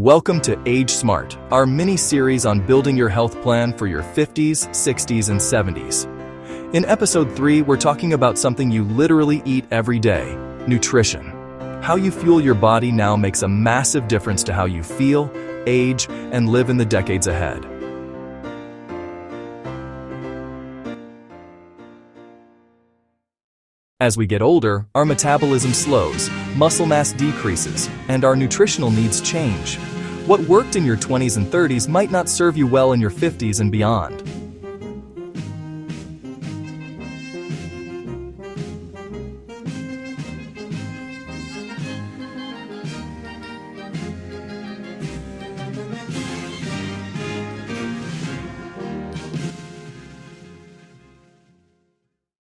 Welcome to Age Smart, our mini-series on building your health plan for your 50s, 60s, and 70s. In episode 3, we're talking about something you literally eat every day: nutrition. How you fuel your body now makes a massive difference to how you feel, age, and live in the decades ahead. As we get older, our metabolism slows, muscle mass decreases, and our nutritional needs change. What worked in your 20s and 30s might not serve you well in your 50s and beyond.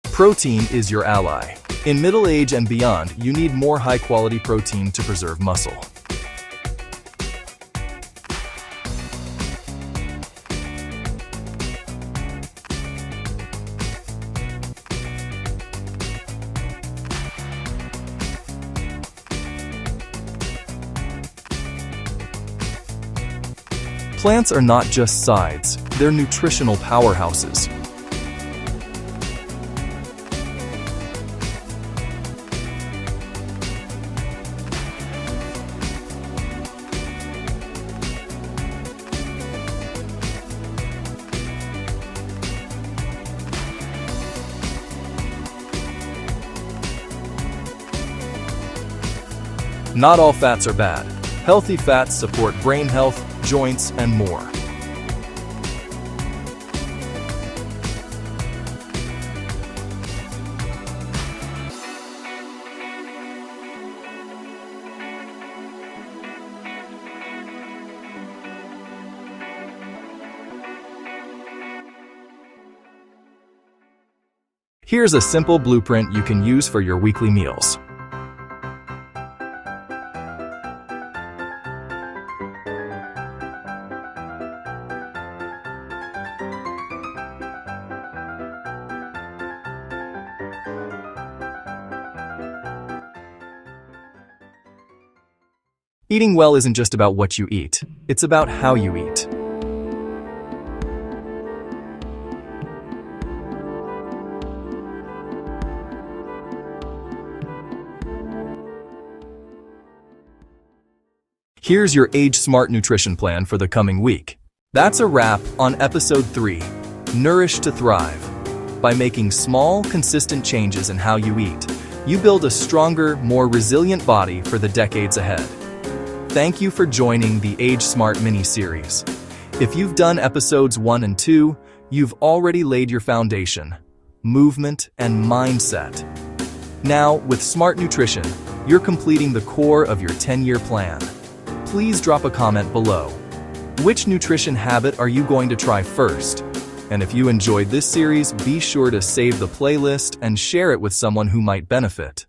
Protein is your ally. In middle age and beyond, you need more high-quality protein to preserve muscle. Plants are not just sides, they're nutritional powerhouses. Not all fats are bad. Healthy fats support brain health, joints, and more. Here's a simple blueprint you can use for your weekly meals. Eating well isn't just about what you eat, it's about how you eat. Here's your Age Smart nutrition plan for the coming week. That's a wrap on episode 3, Nourish to Thrive. By making small, consistent changes in how you eat, you build a stronger, more resilient body for the decades ahead. Thank you for joining the Age Smart mini-series. If you've done episodes 1 and 2, you've already laid your foundation, movement, and mindset. Now, with Smart Nutrition, you're completing the core of your 10-year plan. Please drop a comment below. Which nutrition habit are you going to try first? And if you enjoyed this series, be sure to save the playlist and share it with someone who might benefit.